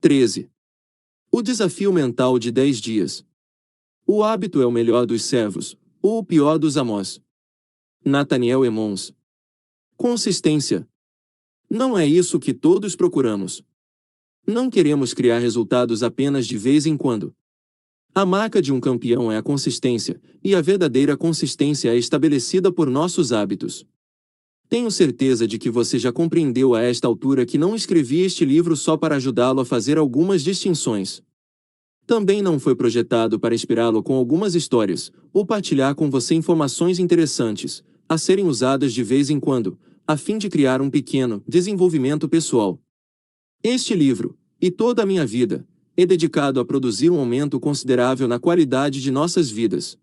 13. O desafio mental de 10 dias. O hábito é o melhor dos servos, ou o pior dos amos. Nathaniel Emmons. Consistência. Não é isso que todos procuramos. Não queremos criar resultados apenas de vez em quando. A marca de um campeão é a consistência, e a verdadeira consistência é estabelecida por nossos hábitos. Tenho certeza de que você já compreendeu a esta altura que não escrevi este livro só para ajudá-lo a fazer algumas distinções. Também não foi projetado para inspirá-lo com algumas histórias, ou partilhar com você informações interessantes, a serem usadas de vez em quando, a fim de criar um pequeno desenvolvimento pessoal. Este livro, e toda a minha vida, é dedicado a produzir um aumento considerável na qualidade de nossas vidas.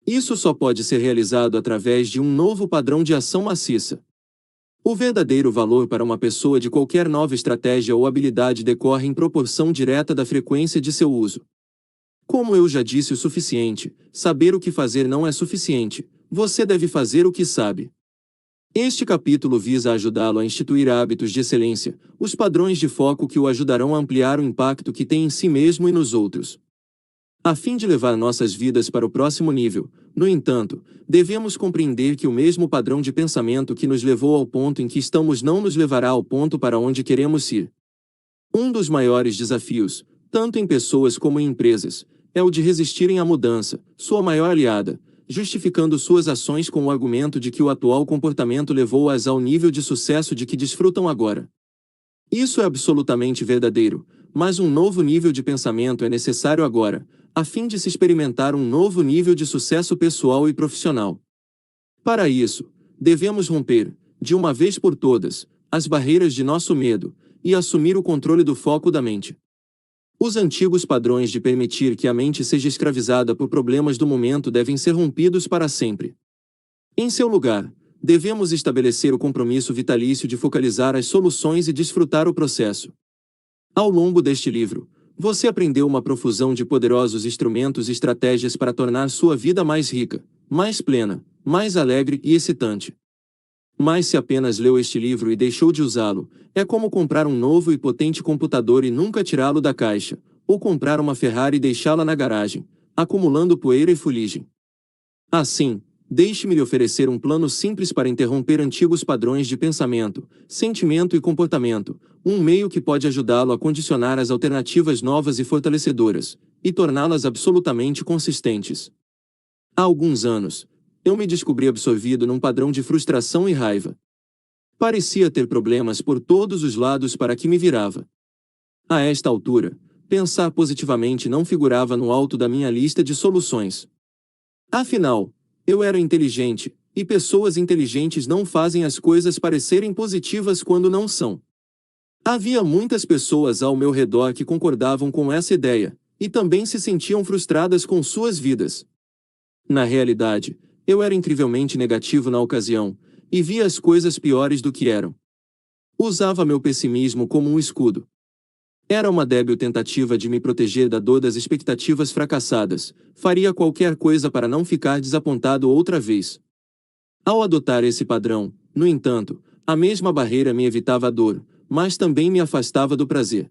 Isso só pode ser realizado através de um novo padrão de ação maciça. O verdadeiro valor para uma pessoa de qualquer nova estratégia ou habilidade decorre em proporção direta da frequência de seu uso. Como eu já disse o suficiente, saber o que fazer não é suficiente, você deve fazer o que sabe. Este capítulo visa ajudá-lo a instituir hábitos de excelência, os padrões de foco que o ajudarão a ampliar o impacto que tem em si mesmo e nos outros. A fim de levar nossas vidas para o próximo nível, no entanto, devemos compreender que o mesmo padrão de pensamento que nos levou ao ponto em que estamos não nos levará ao ponto para onde queremos ir. Um dos maiores desafios, tanto em pessoas como em empresas, é o de resistirem à mudança, sua maior aliada, justificando suas ações com o argumento de que o atual comportamento levou-as ao nível de sucesso de que desfrutam agora. Isso é absolutamente verdadeiro, mas um novo nível de pensamento é necessário agora, a fim de se experimentar um novo nível de sucesso pessoal e profissional. Para isso, devemos romper, de uma vez por todas, as barreiras de nosso medo, e assumir o controle do foco da mente. Os antigos padrões de permitir que a mente seja escravizada por problemas do momento devem ser rompidos para sempre. Em seu lugar, devemos estabelecer o compromisso vitalício de focalizar as soluções e desfrutar o processo. Ao longo deste livro, você aprendeu uma profusão de poderosos instrumentos e estratégias para tornar sua vida mais rica, mais plena, mais alegre e excitante. Mas se apenas leu este livro e deixou de usá-lo, é como comprar um novo e potente computador e nunca tirá-lo da caixa, ou comprar uma Ferrari e deixá-la na garagem, acumulando poeira e fuligem. Assim, deixe-me lhe oferecer um plano simples para interromper antigos padrões de pensamento, sentimento e comportamento, um meio que pode ajudá-lo a condicionar as alternativas novas e fortalecedoras, e torná-las absolutamente consistentes. Há alguns anos, eu me descobri absorvido num padrão de frustração e raiva. Parecia ter problemas por todos os lados para que me virava. A esta altura, pensar positivamente não figurava no alto da minha lista de soluções. Afinal, eu era inteligente, e pessoas inteligentes não fazem as coisas parecerem positivas quando não são. Havia muitas pessoas ao meu redor que concordavam com essa ideia, e também se sentiam frustradas com suas vidas. Na realidade, eu era incrivelmente negativo na ocasião, e via as coisas piores do que eram. Usava meu pessimismo como um escudo. Era uma débil tentativa de me proteger da dor das expectativas fracassadas, faria qualquer coisa para não ficar desapontado outra vez. Ao adotar esse padrão, no entanto, a mesma barreira me evitava a dor, mas também me afastava do prazer.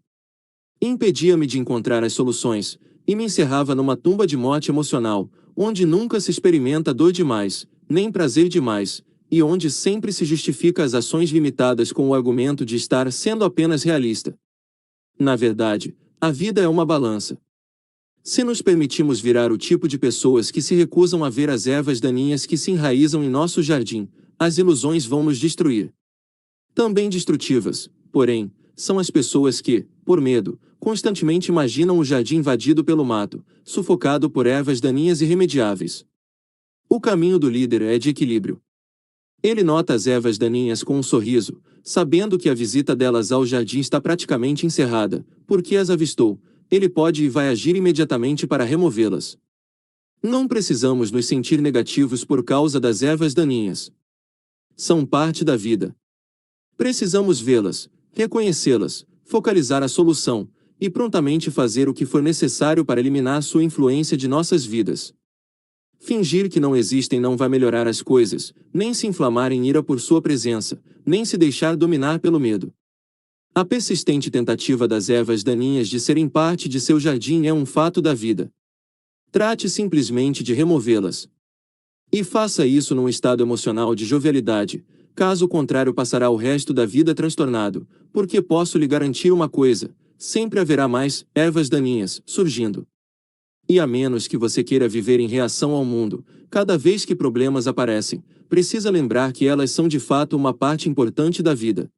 Impedia-me de encontrar as soluções, e me encerrava numa tumba de morte emocional, onde nunca se experimenta dor demais, nem prazer demais, e onde sempre se justifica as ações limitadas com o argumento de estar sendo apenas realista. Na verdade, a vida é uma balança. Se nos permitimos virar o tipo de pessoas que se recusam a ver as ervas daninhas que se enraizam em nosso jardim, as ilusões vão nos destruir. Também destrutivas, porém, são as pessoas que, por medo, constantemente imaginam o jardim invadido pelo mato, sufocado por ervas daninhas irremediáveis. O caminho do líder é de equilíbrio. Ele nota as ervas daninhas com um sorriso, sabendo que a visita delas ao jardim está praticamente encerrada, porque as avistou, ele pode e vai agir imediatamente para removê-las. Não precisamos nos sentir negativos por causa das ervas daninhas. São parte da vida. Precisamos vê-las, reconhecê-las, focalizar a solução, e prontamente fazer o que for necessário para eliminar sua influência de nossas vidas. Fingir que não existem não vai melhorar as coisas, nem se inflamar em ira por sua presença, nem se deixar dominar pelo medo. A persistente tentativa das ervas daninhas de serem parte de seu jardim é um fato da vida. Trate simplesmente de removê-las. E faça isso num estado emocional de jovialidade, caso contrário passará o resto da vida transtornado, porque posso lhe garantir uma coisa: sempre haverá mais ervas daninhas surgindo. E a menos que você queira viver em reação ao mundo, cada vez que problemas aparecem, precisa lembrar que elas são de fato uma parte importante da vida.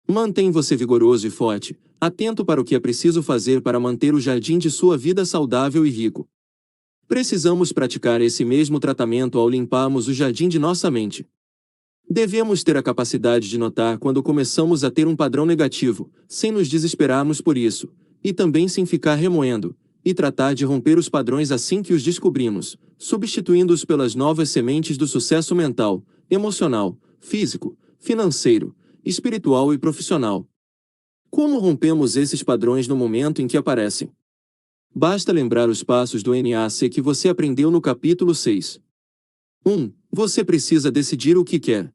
Mantém você vigoroso e forte, atento para o que é preciso fazer para manter o jardim de sua vida saudável e rico. Precisamos praticar esse mesmo tratamento ao limparmos o jardim de nossa mente. Devemos ter a capacidade de notar quando começamos a ter um padrão negativo, sem nos desesperarmos por isso, e também sem ficar remoendo, e tratar de romper os padrões assim que os descobrimos, substituindo-os pelas novas sementes do sucesso mental, emocional, físico, financeiro, espiritual e profissional. Como rompemos esses padrões no momento em que aparecem? Basta lembrar os passos do NAC que você aprendeu no capítulo 6. 1. Você precisa decidir o que quer.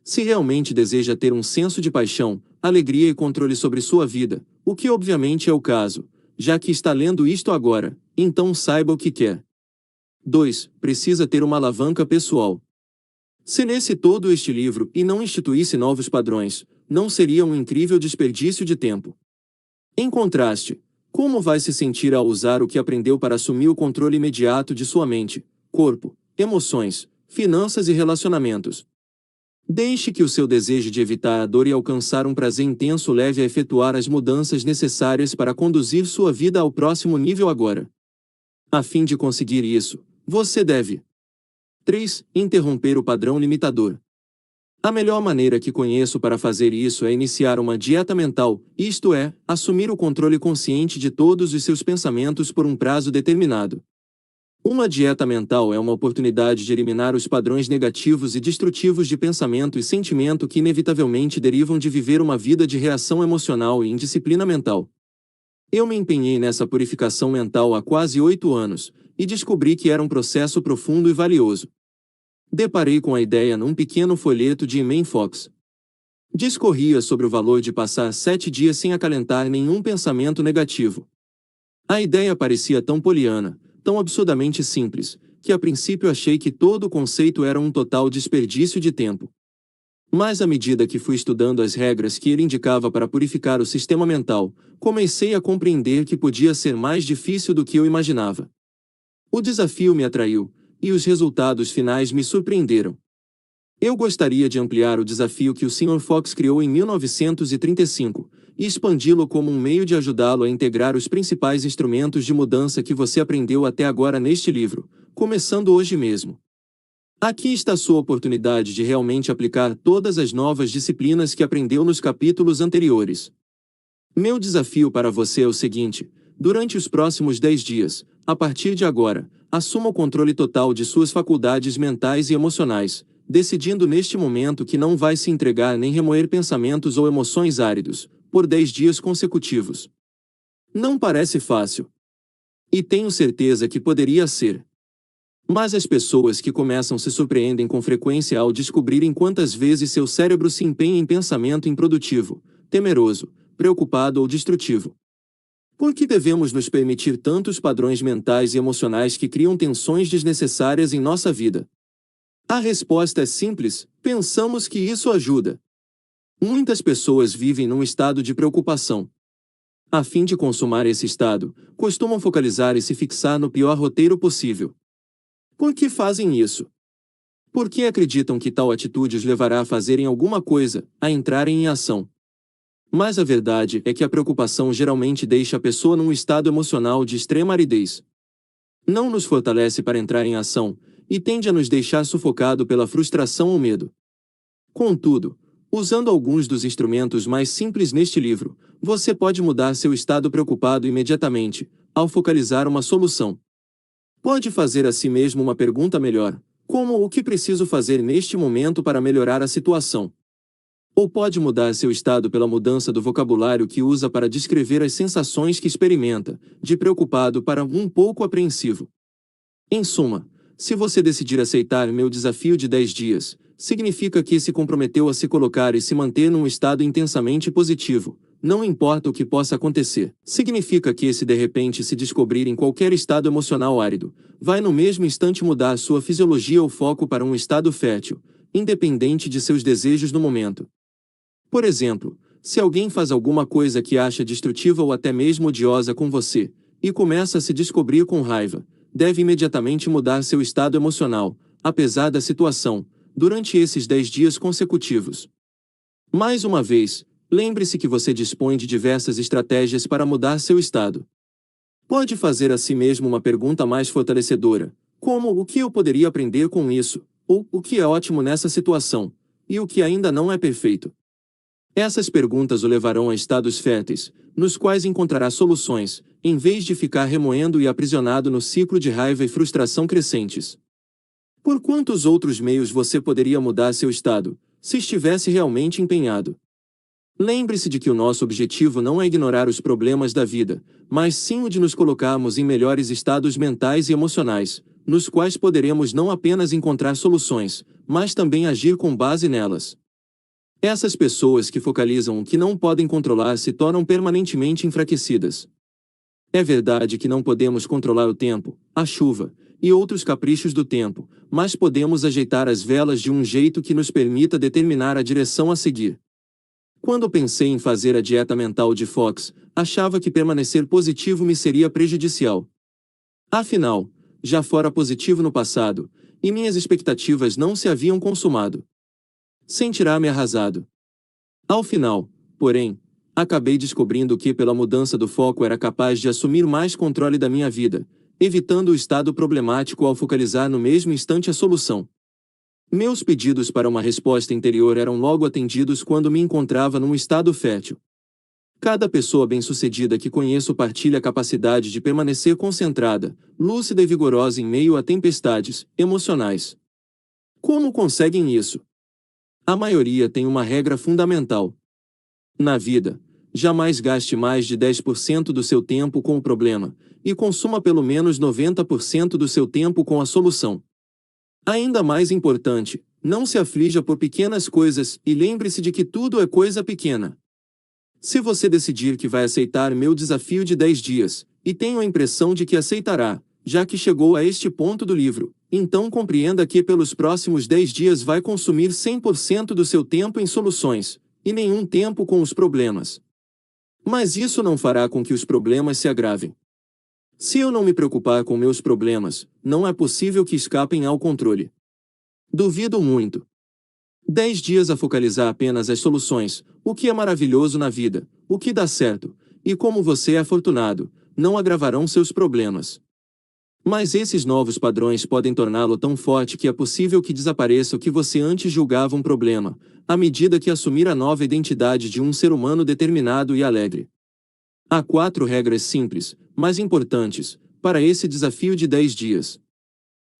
Se realmente deseja ter um senso de paixão, alegria e controle sobre sua vida, o que obviamente é o caso, já que está lendo isto agora, então saiba o que quer. 2. Precisa ter uma alavanca pessoal. Se lesse todo este livro e não instituísse novos padrões, não seria um incrível desperdício de tempo. Em contraste, como vai se sentir ao usar o que aprendeu para assumir o controle imediato de sua mente, corpo, emoções, finanças e relacionamentos? Deixe que o seu desejo de evitar a dor e alcançar um prazer intenso leve a efetuar as mudanças necessárias para conduzir sua vida ao próximo nível agora. A fim de conseguir isso, você deve 3. Interromper o padrão limitador. A melhor maneira que conheço para fazer isso é iniciar uma dieta mental, isto é, assumir o controle consciente de todos os seus pensamentos por um prazo determinado. Uma dieta mental é uma oportunidade de eliminar os padrões negativos e destrutivos de pensamento e sentimento que inevitavelmente derivam de viver uma vida de reação emocional e indisciplina mental. Eu me empenhei nessa purificação mental há quase 8 anos, e descobri que era um processo profundo e valioso. Deparei com a ideia num pequeno folheto de Emain Fox. Discorria sobre o valor de passar 7 dias sem acalentar nenhum pensamento negativo. A ideia parecia tão poliana, tão absurdamente simples, que a princípio achei que todo o conceito era um total desperdício de tempo. Mas à medida que fui estudando as regras que ele indicava para purificar o sistema mental, comecei a compreender que podia ser mais difícil do que eu imaginava. O desafio me atraiu, e os resultados finais me surpreenderam. Eu gostaria de ampliar o desafio que o Sr. Fox criou em 1935, e expandi-lo como um meio de ajudá-lo a integrar os principais instrumentos de mudança que você aprendeu até agora neste livro, começando hoje mesmo. Aqui está sua oportunidade de realmente aplicar todas as novas disciplinas que aprendeu nos capítulos anteriores. Meu desafio para você é o seguinte: durante os próximos 10 dias, a partir de agora, assuma o controle total de suas faculdades mentais e emocionais, decidindo neste momento que não vai se entregar nem remoer pensamentos ou emoções áridos, por 10 dias consecutivos. Não parece fácil. E tenho certeza que poderia ser. Mas as pessoas que começam se surpreendem com frequência ao descobrirem quantas vezes seu cérebro se empenha em pensamento improdutivo, temeroso, preocupado ou destrutivo. Por que devemos nos permitir tantos padrões mentais e emocionais que criam tensões desnecessárias em nossa vida? A resposta é simples: pensamos que isso ajuda. Muitas pessoas vivem num estado de preocupação. A fim de consumar esse estado, costumam focalizar e se fixar no pior roteiro possível. Por que fazem isso? Porque acreditam que tal atitude os levará a fazerem alguma coisa, a entrarem em ação. Mas a verdade é que a preocupação geralmente deixa a pessoa num estado emocional de extrema aridez. Não nos fortalece para entrar em ação, e tende a nos deixar sufocado pela frustração ou medo. Contudo, usando alguns dos instrumentos mais simples neste livro, você pode mudar seu estado preocupado imediatamente, ao focalizar uma solução. Pode fazer a si mesmo uma pergunta melhor: como o que preciso fazer neste momento para melhorar a situação? Ou pode mudar seu estado pela mudança do vocabulário que usa para descrever as sensações que experimenta, de preocupado para um pouco apreensivo. Em suma, se você decidir aceitar meu desafio de 10 dias, significa que se comprometeu a se colocar e se manter num estado intensamente positivo, não importa o que possa acontecer. Significa que se de repente se descobrir em qualquer estado emocional árido, vai no mesmo instante mudar sua fisiologia ou foco para um estado fértil, independente de seus desejos no momento. Por exemplo, se alguém faz alguma coisa que acha destrutiva ou até mesmo odiosa com você, e começa a se descobrir com raiva, deve imediatamente mudar seu estado emocional, apesar da situação, durante esses 10 dias consecutivos. Mais uma vez, lembre-se que você dispõe de diversas estratégias para mudar seu estado. Pode fazer a si mesmo uma pergunta mais fortalecedora, como o que eu poderia aprender com isso, ou o que é ótimo nessa situação, e o que ainda não é perfeito. Essas perguntas o levarão a estados férteis, nos quais encontrará soluções, em vez de ficar remoendo e aprisionado no ciclo de raiva e frustração crescentes. Por quantos outros meios você poderia mudar seu estado, se estivesse realmente empenhado? Lembre-se de que o nosso objetivo não é ignorar os problemas da vida, mas sim o de nos colocarmos em melhores estados mentais e emocionais, nos quais poderemos não apenas encontrar soluções, mas também agir com base nelas. Essas pessoas que focalizam o que não podem controlar se tornam permanentemente enfraquecidas. É verdade que não podemos controlar o tempo, a chuva, e outros caprichos do tempo, mas podemos ajeitar as velas de um jeito que nos permita determinar a direção a seguir. Quando pensei em fazer a dieta mental de Fox, achava que permanecer positivo me seria prejudicial. Afinal, já fora positivo no passado, e minhas expectativas não se haviam consumado. Sentirá-me arrasado. Ao final, porém, acabei descobrindo que pela mudança do foco era capaz de assumir mais controle da minha vida, evitando o estado problemático ao focalizar no mesmo instante a solução. Meus pedidos para uma resposta interior eram logo atendidos quando me encontrava num estado fértil. Cada pessoa bem-sucedida que conheço partilha a capacidade de permanecer concentrada, lúcida e vigorosa em meio a tempestades emocionais. Como conseguem isso? A maioria tem uma regra fundamental. Na vida, jamais gaste mais de 10% do seu tempo com o problema, e consuma pelo menos 90% do seu tempo com a solução. Ainda mais importante, não se aflija por pequenas coisas e lembre-se de que tudo é coisa pequena. Se você decidir que vai aceitar meu desafio de 10 dias, e tenho a impressão de que aceitará, já que chegou a este ponto do livro, então compreenda que pelos próximos 10 dias vai consumir 100% do seu tempo em soluções, e nenhum tempo com os problemas. Mas isso não fará com que os problemas se agravem. Se eu não me preocupar com meus problemas, não é possível que escapem ao controle. Duvido muito. 10 dias a focalizar apenas as soluções, o que é maravilhoso na vida, o que dá certo, e como você é afortunado, não agravarão seus problemas. Mas esses novos padrões podem torná-lo tão forte que é possível que desapareça o que você antes julgava um problema, à medida que assumir a nova identidade de um ser humano determinado e alegre. Há 4 regras simples, mas importantes, para esse desafio de 10 dias.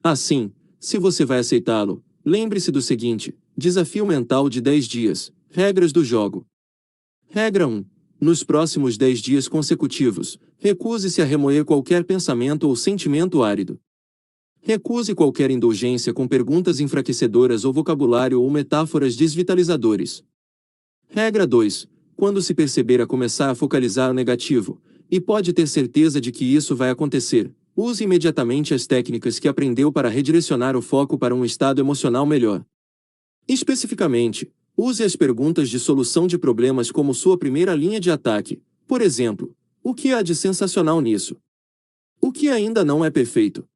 Assim, se você vai aceitá-lo, lembre-se do seguinte: desafio mental de 10 dias, regras do jogo. Regra 1. Nos próximos 10 dias consecutivos, recuse-se a remoer qualquer pensamento ou sentimento árido. Recuse qualquer indulgência com perguntas enfraquecedoras ou vocabulário ou metáforas desvitalizadores. Regra 2. Quando se perceber a começar a focalizar o negativo, e pode ter certeza de que isso vai acontecer, use imediatamente as técnicas que aprendeu para redirecionar o foco para um estado emocional melhor. Especificamente, use as perguntas de solução de problemas como sua primeira linha de ataque. Por exemplo, o que há de sensacional nisso? O que ainda não é perfeito?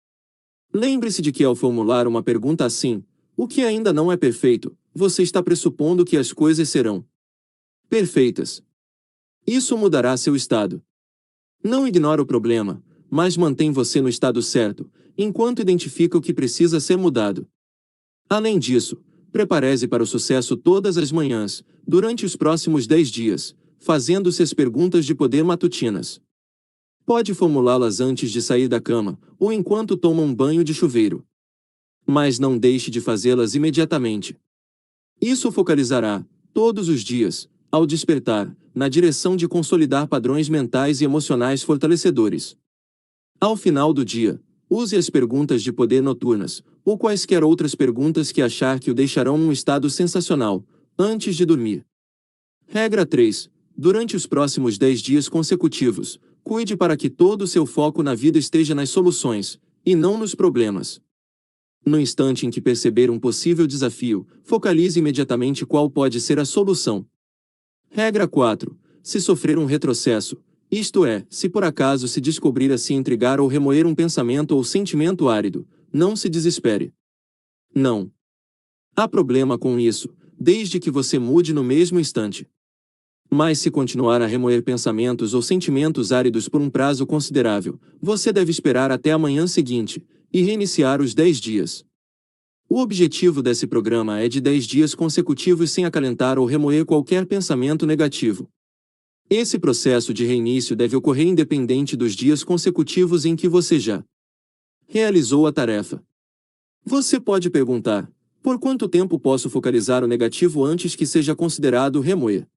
Lembre-se de que ao formular uma pergunta assim, o que ainda não é perfeito, você está pressupondo que as coisas serão perfeitas. Isso mudará seu estado. Não ignora o problema, mas mantém você no estado certo, enquanto identifica o que precisa ser mudado. Além disso, prepare-se para o sucesso todas as manhãs, durante os próximos 10 dias, fazendo-se as perguntas de poder matutinas. Pode formulá-las antes de sair da cama, ou enquanto toma um banho de chuveiro. Mas não deixe de fazê-las imediatamente. Isso focalizará, todos os dias, ao despertar, na direção de consolidar padrões mentais e emocionais fortalecedores. Ao final do dia, use as perguntas de poder noturnas, ou quaisquer outras perguntas que achar que o deixarão num estado sensacional, antes de dormir. Regra 3. Durante os próximos 10 dias consecutivos, cuide para que todo o seu foco na vida esteja nas soluções, e não nos problemas. No instante em que perceber um possível desafio, focalize imediatamente qual pode ser a solução. Regra 4. Se sofrer um retrocesso, isto é, se por acaso se descobrir a se intrigar ou remoer um pensamento ou sentimento árido, não se desespere. Não há problema com isso, desde que você mude no mesmo instante. Mas se continuar a remoer pensamentos ou sentimentos áridos por um prazo considerável, você deve esperar até a manhã seguinte e reiniciar os 10 dias. O objetivo desse programa é de 10 dias consecutivos sem acalentar ou remoer qualquer pensamento negativo. Esse processo de reinício deve ocorrer independente dos dias consecutivos em que você já realizou a tarefa. Você pode perguntar: por quanto tempo posso focalizar o negativo antes que seja considerado remoer?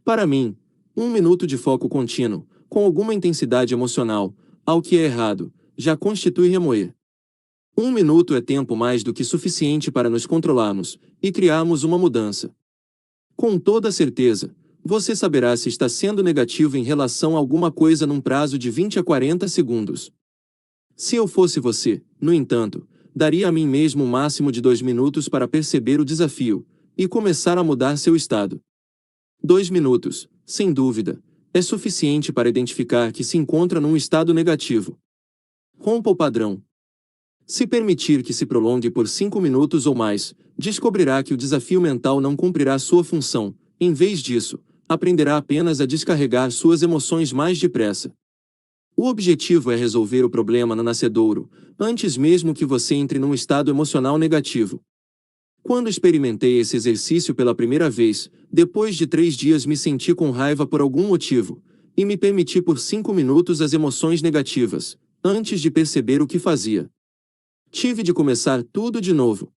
Para mim, 1 minuto de foco contínuo, com alguma intensidade emocional, ao que é errado, já constitui remoer. 1 minuto é tempo mais do que suficiente para nos controlarmos e criarmos uma mudança. Com toda certeza, você saberá se está sendo negativo em relação a alguma coisa num prazo de 20 a 40 segundos. Se eu fosse você, no entanto, daria a mim mesmo um máximo de 2 minutos para perceber o desafio e começar a mudar seu estado. 2 minutos, sem dúvida, é suficiente para identificar que se encontra num estado negativo. Rompa o padrão. Se permitir que se prolongue por 5 minutos ou mais, descobrirá que o desafio mental não cumprirá sua função. Em vez disso, aprenderá apenas a descarregar suas emoções mais depressa. O objetivo é resolver o problema no nascedouro, antes mesmo que você entre num estado emocional negativo. Quando experimentei esse exercício pela primeira vez, depois de 3 dias me senti com raiva por algum motivo, e me permiti por 5 minutos as emoções negativas, antes de perceber o que fazia. Tive de começar tudo de novo.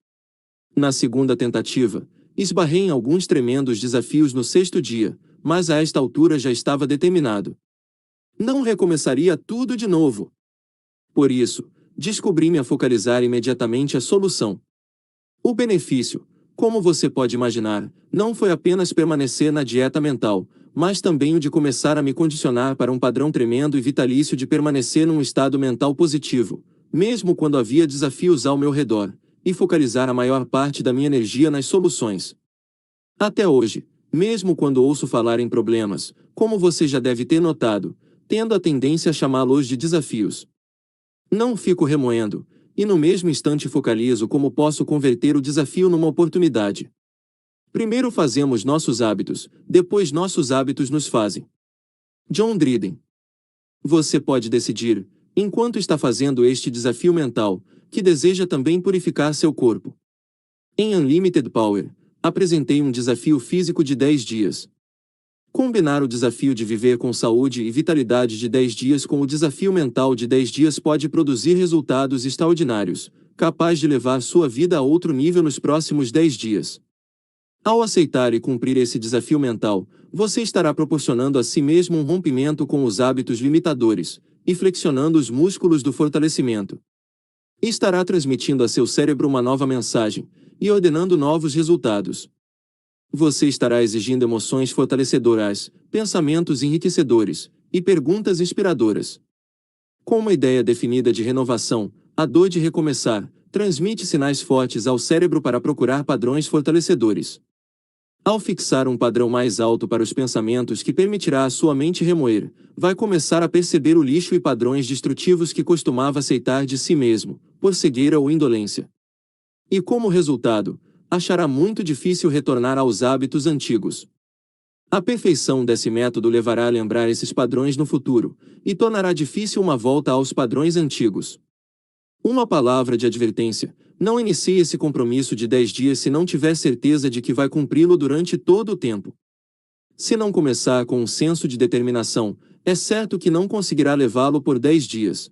Na segunda tentativa, esbarrei em alguns tremendos desafios no 6º dia, mas a esta altura já estava determinado. Não recomeçaria tudo de novo. Por isso, descobri-me a focalizar imediatamente a solução. O benefício, como você pode imaginar, não foi apenas permanecer na dieta mental, mas também o de começar a me condicionar para um padrão tremendo e vitalício de permanecer num estado mental positivo, mesmo quando havia desafios ao meu redor, e focalizar a maior parte da minha energia nas soluções. Até hoje, mesmo quando ouço falar em problemas, como você já deve ter notado, tendo a tendência a chamá-los de desafios. Não fico remoendo, e no mesmo instante focalizo como posso converter o desafio numa oportunidade. Primeiro fazemos nossos hábitos, depois nossos hábitos nos fazem. John Dryden. Você pode decidir, enquanto está fazendo este desafio mental, que deseja também purificar seu corpo. Em Unlimited Power, apresentei um desafio físico de 10 dias. Combinar o desafio de viver com saúde e vitalidade de 10 dias com o desafio mental de 10 dias pode produzir resultados extraordinários, capaz de levar sua vida a outro nível nos próximos 10 dias. Ao aceitar e cumprir esse desafio mental, você estará proporcionando a si mesmo um rompimento com os hábitos limitadores, e flexionando os músculos do fortalecimento. Estará transmitindo a seu cérebro uma nova mensagem, e ordenando novos resultados. Você estará exigindo emoções fortalecedoras, pensamentos enriquecedores, e perguntas inspiradoras. Com uma ideia definida de renovação, a dor de recomeçar, transmite sinais fortes ao cérebro para procurar padrões fortalecedores. Ao fixar um padrão mais alto para os pensamentos que permitirá à sua mente remoer, vai começar a perceber o lixo e padrões destrutivos que costumava aceitar de si mesmo, por cegueira ou indolência. E como resultado, achará muito difícil retornar aos hábitos antigos. A perfeição desse método levará a lembrar esses padrões no futuro, e tornará difícil uma volta aos padrões antigos. Uma palavra de advertência: não inicie esse compromisso de 10 dias se não tiver certeza de que vai cumpri-lo durante todo o tempo. Se não começar com um senso de determinação, é certo que não conseguirá levá-lo por 10 dias.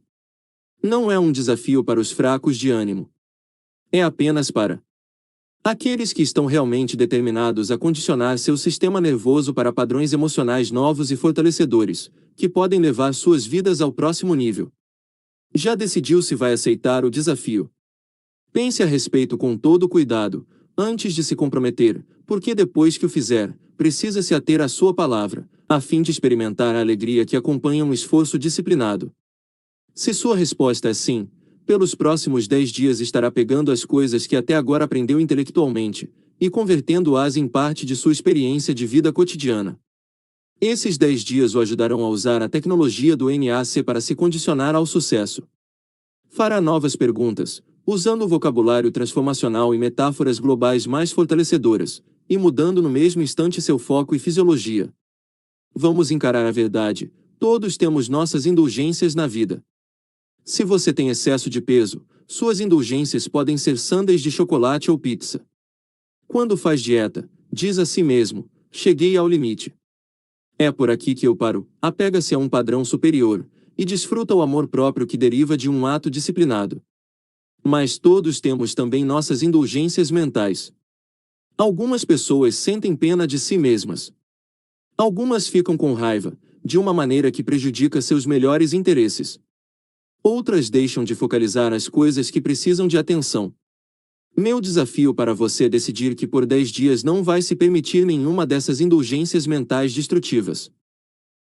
Não é um desafio para os fracos de ânimo. É apenas para aqueles que estão realmente determinados a condicionar seu sistema nervoso para padrões emocionais novos e fortalecedores, que podem levar suas vidas ao próximo nível. Já decidiu se vai aceitar o desafio? Pense a respeito com todo cuidado, antes de se comprometer, porque depois que o fizer, precisa se ater à sua palavra, a fim de experimentar a alegria que acompanha um esforço disciplinado. Se sua resposta é sim, pelos próximos 10 dias estará pegando as coisas que até agora aprendeu intelectualmente, e convertendo-as em parte de sua experiência de vida cotidiana. Esses 10 dias o ajudarão a usar a tecnologia do NAC para se condicionar ao sucesso. Fará novas perguntas, usando o vocabulário transformacional e metáforas globais mais fortalecedoras, e mudando no mesmo instante seu foco e fisiologia. Vamos encarar a verdade: todos temos nossas indulgências na vida. Se você tem excesso de peso, suas indulgências podem ser sundaes de chocolate ou pizza. Quando faz dieta, diz a si mesmo: cheguei ao limite. É por aqui que eu paro. Apega-se a um padrão superior, e desfruta o amor próprio que deriva de um ato disciplinado. Mas todos temos também nossas indulgências mentais. Algumas pessoas sentem pena de si mesmas. Algumas ficam com raiva, de uma maneira que prejudica seus melhores interesses. Outras deixam de focalizar as coisas que precisam de atenção. Meu desafio para você é decidir que por 10 dias não vai se permitir nenhuma dessas indulgências mentais destrutivas.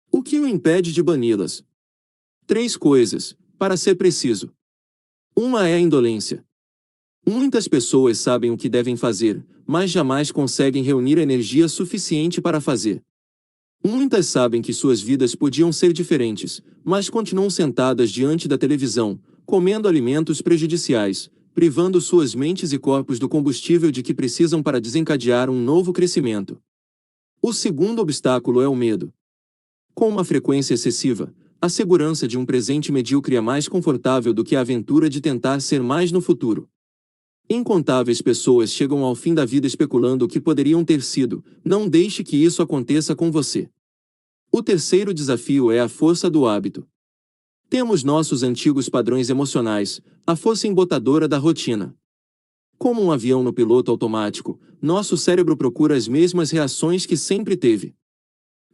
O que o impede de bani-las? 3 coisas, para ser preciso. Uma é a indolência. Muitas pessoas sabem o que devem fazer, mas jamais conseguem reunir energia suficiente para fazer. Muitas sabem que suas vidas podiam ser diferentes, mas continuam sentadas diante da televisão, comendo alimentos prejudiciais, privando suas mentes e corpos do combustível de que precisam para desencadear um novo crescimento. O segundo obstáculo é o medo. Com uma frequência excessiva, a segurança de um presente medíocre é mais confortável do que a aventura de tentar ser mais no futuro. Incontáveis pessoas chegam ao fim da vida especulando o que poderiam ter sido. Não deixe que isso aconteça com você. O terceiro desafio é a força do hábito. Temos nossos antigos padrões emocionais, a força embotadora da rotina. Como um avião no piloto automático, nosso cérebro procura as mesmas reações que sempre teve.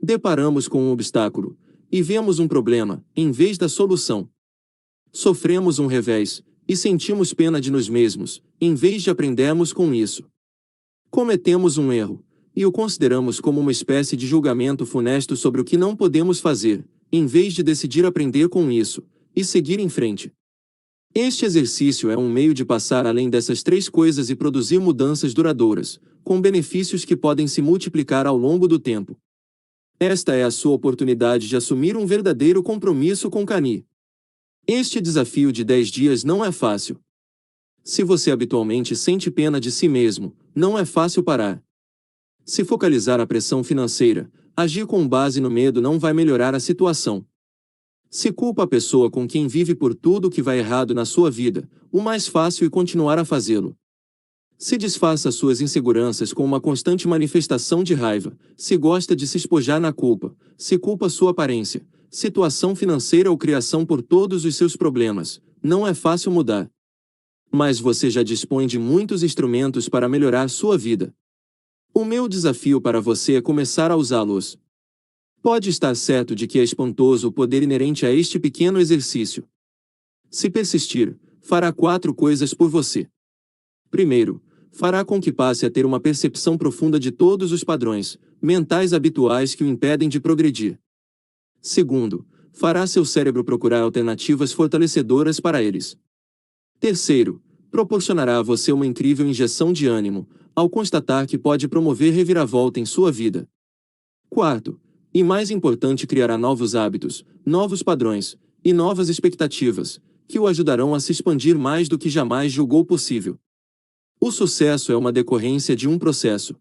Deparamos com um obstáculo, e vemos um problema, em vez da solução. Sofremos um revés, e sentimos pena de nós mesmos, em vez de aprendermos com isso. Cometemos um erro, e o consideramos como uma espécie de julgamento funesto sobre o que não podemos fazer, em vez de decidir aprender com isso, e seguir em frente. Este exercício é um meio de passar além dessas 3 coisas e produzir mudanças duradouras, com benefícios que podem se multiplicar ao longo do tempo. Esta é a sua oportunidade de assumir um verdadeiro compromisso com Kani. Este desafio de 10 dias não é fácil. Se você habitualmente sente pena de si mesmo, não é fácil parar. Se focalizar a pressão financeira, agir com base no medo não vai melhorar a situação. Se culpa a pessoa com quem vive por tudo que vai errado na sua vida, o mais fácil é continuar a fazê-lo. Se disfarça suas inseguranças com uma constante manifestação de raiva, se gosta de se espojar na culpa, se culpa sua aparência, situação financeira ou criação por todos os seus problemas, não é fácil mudar. Mas você já dispõe de muitos instrumentos para melhorar sua vida. O meu desafio para você é começar a usá-los. Pode estar certo de que é espantoso o poder inerente a este pequeno exercício. Se persistir, fará 4 coisas por você. Primeiro, fará com que passe a ter uma percepção profunda de todos os padrões mentais habituais que o impedem de progredir. Segundo, fará seu cérebro procurar alternativas fortalecedoras para eles. Terceiro, proporcionará a você uma incrível injeção de ânimo, ao constatar que pode promover reviravolta em sua vida. Quarto, e mais importante, criará novos hábitos, novos padrões e novas expectativas, que o ajudarão a se expandir mais do que jamais julgou possível. O sucesso é uma decorrência de um processo.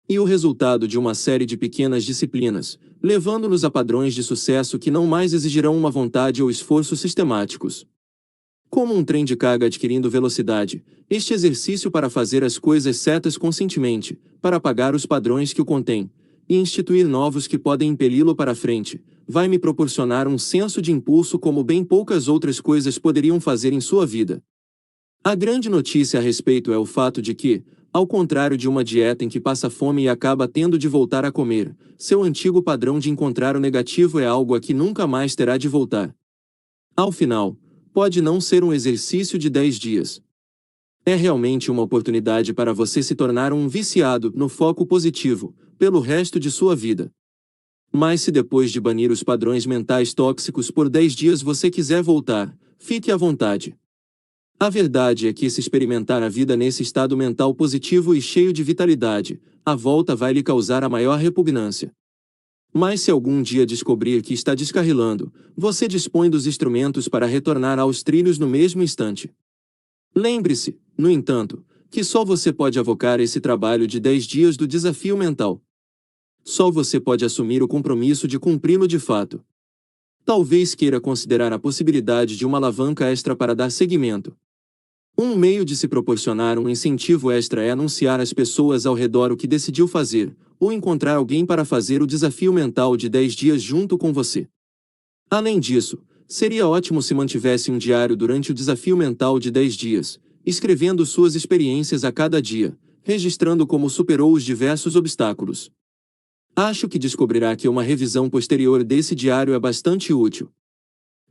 E o resultado de uma série de pequenas disciplinas, levando-nos a padrões de sucesso que não mais exigirão uma vontade ou esforço sistemáticos. Como um trem de carga adquirindo velocidade, este exercício para fazer as coisas certas conscientemente, para apagar os padrões que o contêm, e instituir novos que podem impeli-lo para frente, vai me proporcionar um senso de impulso como bem poucas outras coisas poderiam fazer em sua vida. A grande notícia a respeito é o fato de que, ao contrário de uma dieta em que passa fome e acaba tendo de voltar a comer, seu antigo padrão de encontrar o negativo é algo a que nunca mais terá de voltar. Ao final, pode não ser um exercício de 10 dias. É realmente uma oportunidade para você se tornar um viciado no foco positivo, pelo resto de sua vida. Mas se depois de banir os padrões mentais tóxicos por 10 dias você quiser voltar, fique à vontade. A verdade é que se experimentar a vida nesse estado mental positivo e cheio de vitalidade, a volta vai lhe causar a maior repugnância. Mas se algum dia descobrir que está descarrilando, você dispõe dos instrumentos para retornar aos trilhos no mesmo instante. Lembre-se, no entanto, que só você pode avocar esse trabalho de 10 dias do desafio mental. Só você pode assumir o compromisso de cumpri-lo de fato. Talvez queira considerar a possibilidade de uma alavanca extra para dar seguimento. Um meio de se proporcionar um incentivo extra é anunciar às pessoas ao redor o que decidiu fazer, ou encontrar alguém para fazer o desafio mental de 10 dias junto com você. Além disso, seria ótimo se mantivesse um diário durante o desafio mental de 10 dias, escrevendo suas experiências a cada dia, registrando como superou os diversos obstáculos. Acho que descobrirá que uma revisão posterior desse diário é bastante útil.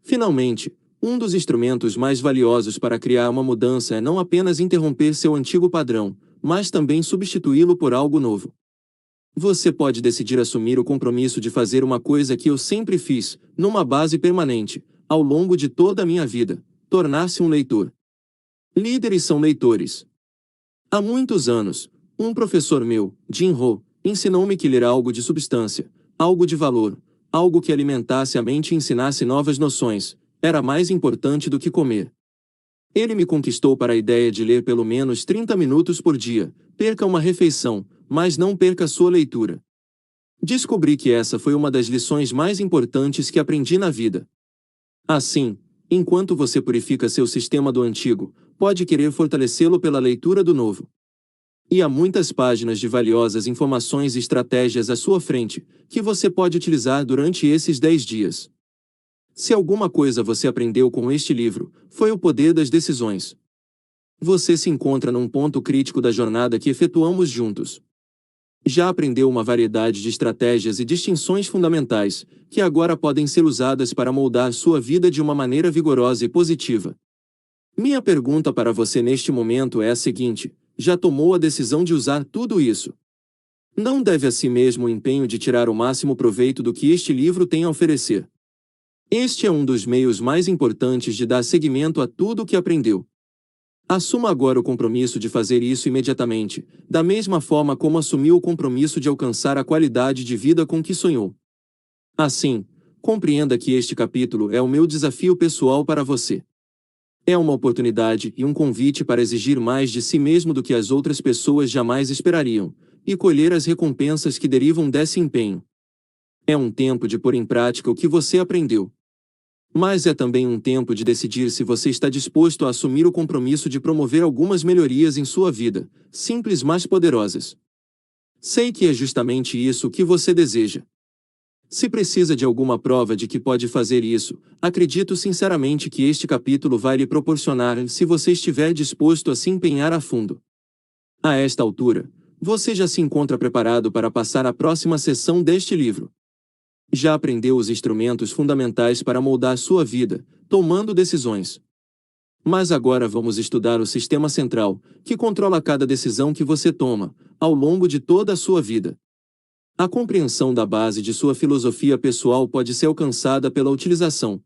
Finalmente, um dos instrumentos mais valiosos para criar uma mudança é não apenas interromper seu antigo padrão, mas também substituí-lo por algo novo. Você pode decidir assumir o compromisso de fazer uma coisa que eu sempre fiz, numa base permanente, ao longo de toda a minha vida: tornar-se um leitor. Líderes são leitores. Há muitos anos, um professor meu, Jim Rohn, ensinou-me que ler algo de substância, algo de valor, algo que alimentasse a mente e ensinasse novas noções, era mais importante do que comer. Ele me conquistou para a ideia de ler pelo menos 30 minutos por dia. Perca uma refeição, mas não perca sua leitura. Descobri que essa foi uma das lições mais importantes que aprendi na vida. Assim, enquanto você purifica seu sistema do antigo, pode querer fortalecê-lo pela leitura do novo. E há muitas páginas de valiosas informações e estratégias à sua frente, que você pode utilizar durante esses 10 dias. Se alguma coisa você aprendeu com este livro, foi o poder das decisões. Você se encontra num ponto crítico da jornada que efetuamos juntos. Já aprendeu uma variedade de estratégias e distinções fundamentais, que agora podem ser usadas para moldar sua vida de uma maneira vigorosa e positiva. Minha pergunta para você neste momento é a seguinte: já tomou a decisão de usar tudo isso? Não deve a si mesmo o empenho de tirar o máximo proveito do que este livro tem a oferecer. Este é um dos meios mais importantes de dar seguimento a tudo o que aprendeu. Assuma agora o compromisso de fazer isso imediatamente, da mesma forma como assumiu o compromisso de alcançar a qualidade de vida com que sonhou. Assim, compreenda que este capítulo é o meu desafio pessoal para você. É uma oportunidade e um convite para exigir mais de si mesmo do que as outras pessoas jamais esperariam, e colher as recompensas que derivam desse empenho. É um tempo de pôr em prática o que você aprendeu. Mas é também um tempo de decidir se você está disposto a assumir o compromisso de promover algumas melhorias em sua vida, simples mas poderosas. Sei que é justamente isso que você deseja. Se precisa de alguma prova de que pode fazer isso, acredito sinceramente que este capítulo vai lhe proporcionar se você estiver disposto a se empenhar a fundo. A esta altura, você já se encontra preparado para passar a próxima sessão deste livro. Já aprendeu os instrumentos fundamentais para moldar sua vida, tomando decisões. Mas agora vamos estudar o sistema central, que controla cada decisão que você toma, ao longo de toda a sua vida. A compreensão da base de sua filosofia pessoal pode ser alcançada pela utilização